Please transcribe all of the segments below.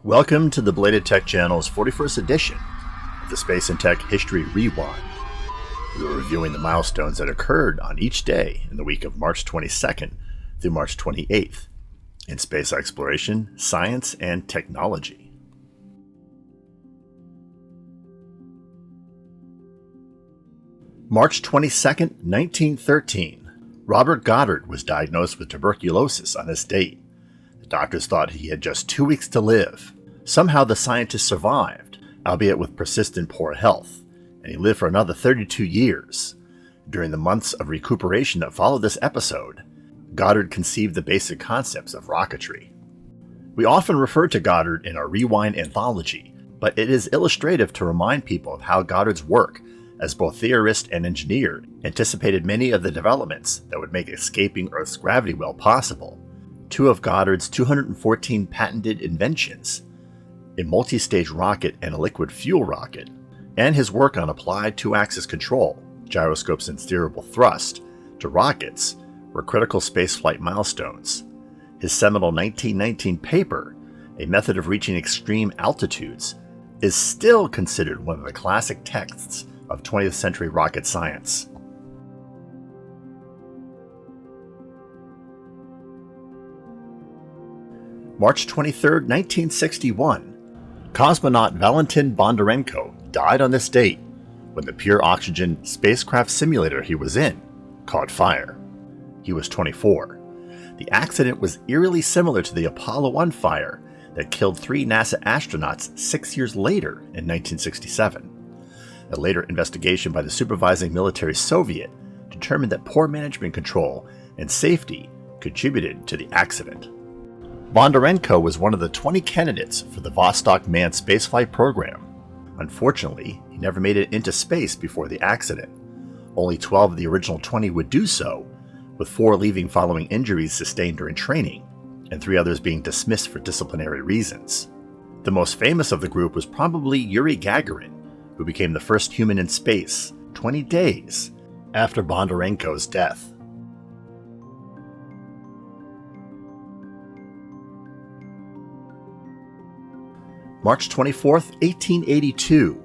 Welcome to the Belated Tech Channel's 41st edition of the Space and Tech History Rewind. We are reviewing the milestones that occurred on each day in the week of March 22nd through March 28th in space exploration, science, and technology. March 22nd, 1913. Robert Goddard was diagnosed with tuberculosis on this date. Doctors thought he had just 2 weeks to live. Somehow the scientist survived, albeit with persistent poor health, and he lived for another 32 years. During the months of recuperation that followed this episode, Goddard conceived the basic concepts of rocketry. We often refer to Goddard in our Rewind anthology, but it is illustrative to remind people of how Goddard's work as both theorist and engineer anticipated many of the developments that would make escaping Earth's gravity well possible. Two of Goddard's 214 patented inventions, a multi-stage rocket and a liquid fuel rocket, and his work on applied two-axis control, gyroscopes and steerable thrust, to rockets were critical spaceflight milestones. His seminal 1919 paper, A Method of Reaching Extreme Altitudes, is still considered one of the classic texts of 20th century rocket science. March 23, 1961. Cosmonaut Valentin Bondarenko died on this date when the pure oxygen spacecraft simulator he was in caught fire. He was 24. The accident was eerily similar to the Apollo 1 fire that killed 3 NASA astronauts 6 years later in 1967. A later investigation by the supervising military Soviet determined that poor management control and safety contributed to the accident. Bondarenko was one of the 20 candidates for the Vostok manned spaceflight program. Unfortunately, he never made it into space before the accident. Only 12 of the original 20 would do so, with 4 leaving following injuries sustained during training, and 3 others being dismissed for disciplinary reasons. The most famous of the group was probably Yuri Gagarin, who became the first human in space 20 days after Bondarenko's death. March 24, 1882,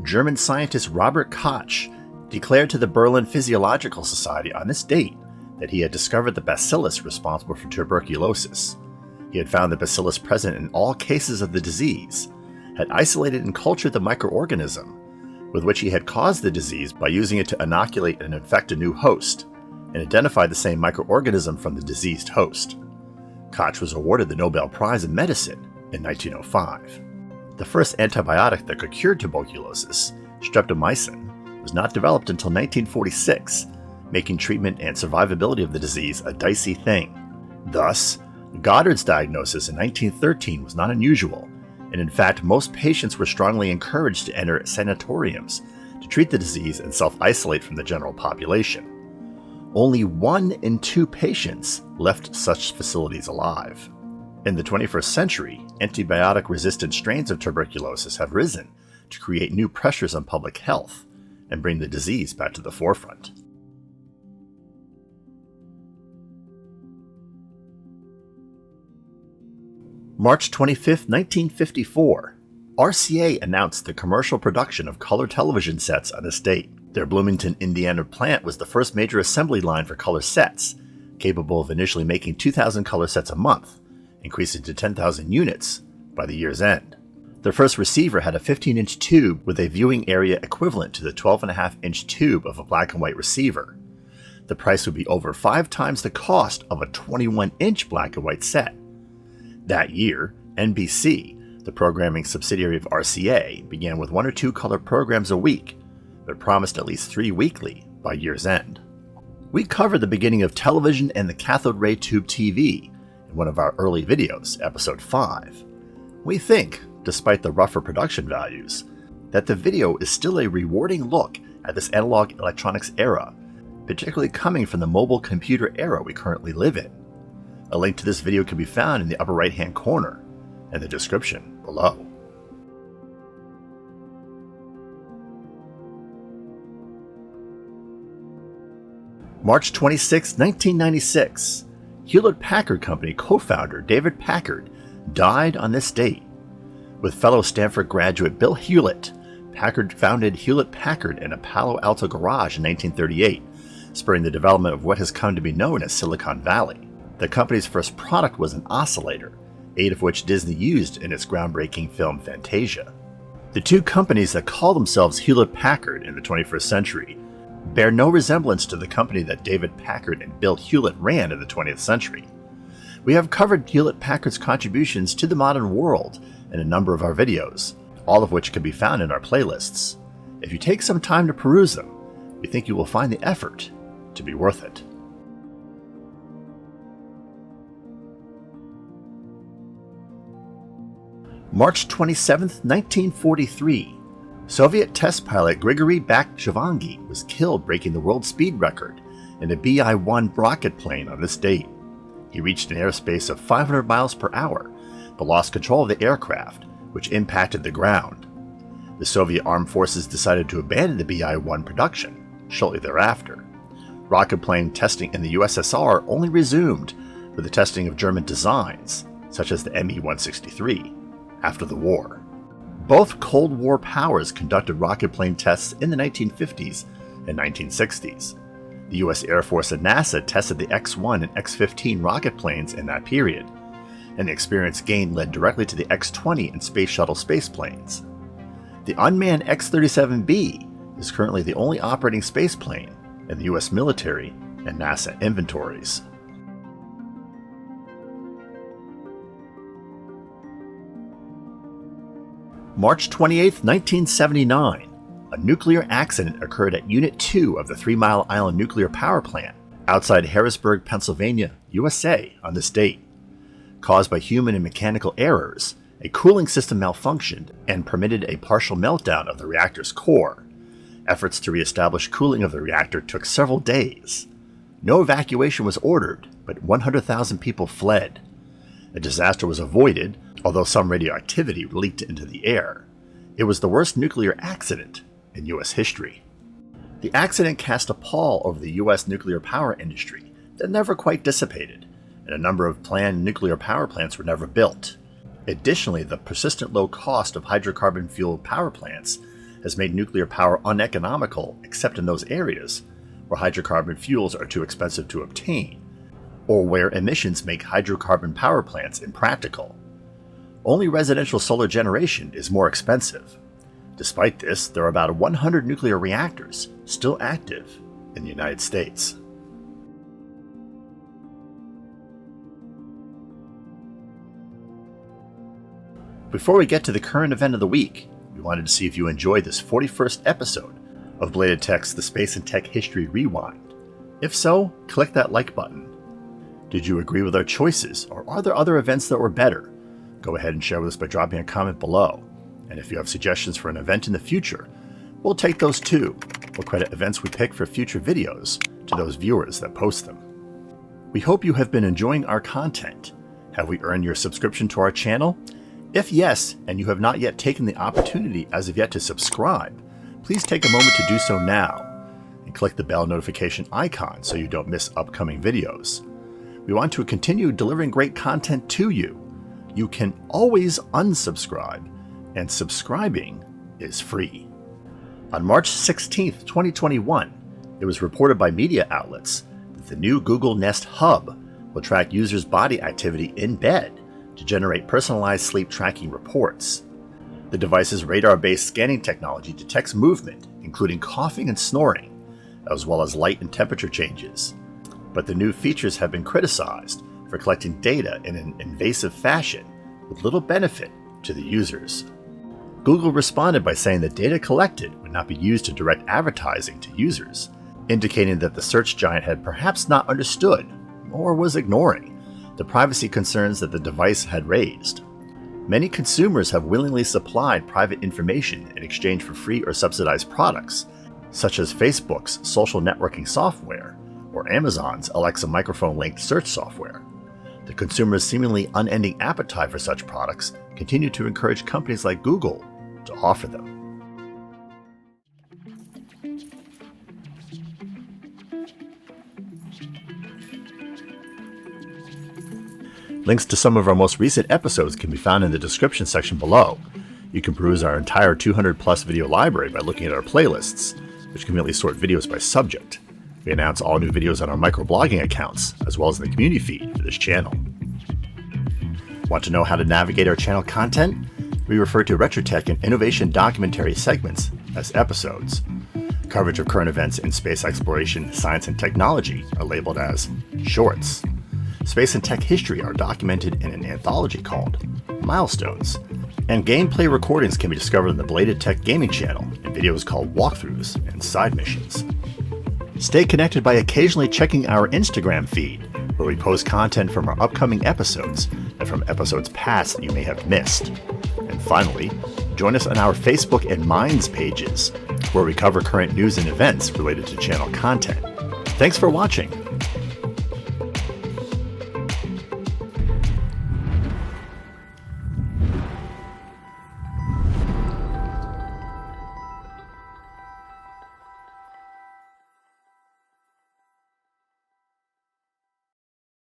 German scientist Robert Koch declared to the Berlin Physiological Society on this date that he had discovered the bacillus responsible for tuberculosis. He had found the bacillus present in all cases of the disease, had isolated and cultured the microorganism with which he had caused the disease by using it to inoculate and infect a new host, and identified the same microorganism from the diseased host. Koch was awarded the Nobel Prize in Medicine in 1905. The first antibiotic that could cure tuberculosis, streptomycin, was not developed until 1946, making treatment and survivability of the disease a dicey thing. Thus, Goddard's diagnosis in 1913 was not unusual, and in fact most patients were strongly encouraged to enter sanatoriums to treat the disease and self-isolate from the general population. Only 1 in 2 patients left such facilities alive. In the 21st century, antibiotic-resistant strains of tuberculosis have risen to create new pressures on public health and bring the disease back to the forefront. March 25, 1954. RCA announced the commercial production of color television sets on this date. Their Bloomington, Indiana plant was the first major assembly line for color sets, capable of initially making 2,000 color sets a month, increasing to 10,000 units by the year's end. Their first receiver had a 15-inch tube with a viewing area equivalent to the 12.5-inch tube of a black and white receiver. The price would be over 5 times the cost of a 21-inch black and white set. That year, NBC, the programming subsidiary of RCA, began with 1 or 2 color programs a week, but promised at least 3 weekly by year's end. We covered the beginning of television and the cathode ray tube TV in one of our early videos, episode 5. We think, despite the rougher production values, that the video is still a rewarding look at this analog electronics era, particularly coming from the mobile computer era we currently live in. A link to this video can be found in the upper right-hand corner and the description below. March 26, 1996. Hewlett Packard Company co-founder David Packard died on this date. With fellow Stanford graduate Bill Hewlett, Packard founded Hewlett-Packard in a Palo Alto garage in 1938, spurring the development of what has come to be known as Silicon Valley. The company's first product was an oscillator, 8 of which Disney used in its groundbreaking film Fantasia. The two companies that call themselves Hewlett-Packard in the 21st century bear no resemblance to the company that David Packard and Bill Hewlett ran in the 20th century. We have covered Hewlett-Packard's contributions to the modern world in a number of our videos, all of which can be found in our playlists. If you take some time to peruse them, we think you will find the effort to be worth it. March 27, 1943. Soviet test pilot Grigori Bakhchivangi was killed breaking the world speed record in a BI-1 rocket plane on this date. He reached an airspace of 500 miles per hour, but lost control of the aircraft, which impacted the ground. The Soviet armed forces decided to abandon the BI-1 production shortly thereafter. Rocket plane testing in the USSR only resumed with the testing of German designs, such as the Me-163, after the war. Both Cold War powers conducted rocket plane tests in the 1950s and 1960s. The US Air Force and NASA tested the X-1 and X-15 rocket planes in that period, and the experience gained led directly to the X-20 and Space Shuttle spaceplanes. The unmanned X-37B is currently the only operating spaceplane in the US military and NASA inventories. March 28, 1979. A nuclear accident occurred at Unit 2 of the 3 Mile Island Nuclear Power Plant outside Harrisburg, Pennsylvania, USA on this date. Caused by human and mechanical errors, a cooling system malfunctioned and permitted a partial meltdown of the reactor's core. Efforts to reestablish cooling of the reactor took several days. No evacuation was ordered, but 100,000 people fled. A disaster was avoided, although some radioactivity leaked into the air. It was the worst nuclear accident in U.S. history. The accident cast a pall over the U.S. nuclear power industry that never quite dissipated, and a number of planned nuclear power plants were never built. Additionally, the persistent low cost of hydrocarbon-fueled power plants has made nuclear power uneconomical except in those areas where hydrocarbon fuels are too expensive to obtain, or where emissions make hydrocarbon power plants impractical. Only residential solar generation is more expensive. Despite this, there are about 100 nuclear reactors still active in the United States. Before we get to the current event of the week, we wanted to see if you enjoyed this 41st episode of Belated Tech's The Space and Tech History Rewind. If so, click that like button. Did you agree with our choices, or are there other events that were better? Go ahead and share with us by dropping a comment below. And if you have suggestions for an event in the future, we'll take those too. We'll credit events we pick for future videos to those viewers that post them. We hope you have been enjoying our content. Have we earned your subscription to our channel? If yes, and you have not yet taken the opportunity as of yet to subscribe, please take a moment to do so now, and click the bell notification icon so you don't miss upcoming videos. We want to continue delivering great content to you. You can always unsubscribe, and subscribing is free. On March 16, 2021, it was reported by media outlets that the new Google Nest Hub will track users' body activity in bed to generate personalized sleep tracking reports. The device's radar-based scanning technology detects movement, including coughing and snoring, as well as light and temperature changes. But the new features have been criticized for collecting data in an invasive fashion with little benefit to the users. Google responded by saying that data collected would not be used to direct advertising to users, indicating that the search giant had perhaps not understood, or was ignoring, the privacy concerns that the device had raised. Many consumers have willingly supplied private information in exchange for free or subsidized products, such as Facebook's social networking software or Amazon's Alexa microphone-linked search software. The consumer's seemingly unending appetite for such products continue to encourage companies like Google to offer them. Links to some of our most recent episodes can be found in the description section below. You can peruse our entire 200-plus video library by looking at our playlists, which conveniently sort videos by subject. We announce all new videos on our microblogging accounts, as well as in the community feed for this channel. Want to know how to navigate our channel content? We refer to retrotech and innovation documentary segments as episodes. Coverage of current events in space exploration, science, and technology are labeled as shorts. Space and tech history are documented in an anthology called Milestones. And gameplay recordings can be discovered on the Belated Tech gaming channel in videos called walkthroughs and side missions. Stay connected by occasionally checking our Instagram feed, where we post content from our upcoming episodes and from episodes past that you may have missed. And finally, join us on our Facebook and Minds pages, where we cover current news and events related to channel content. Thanks for watching.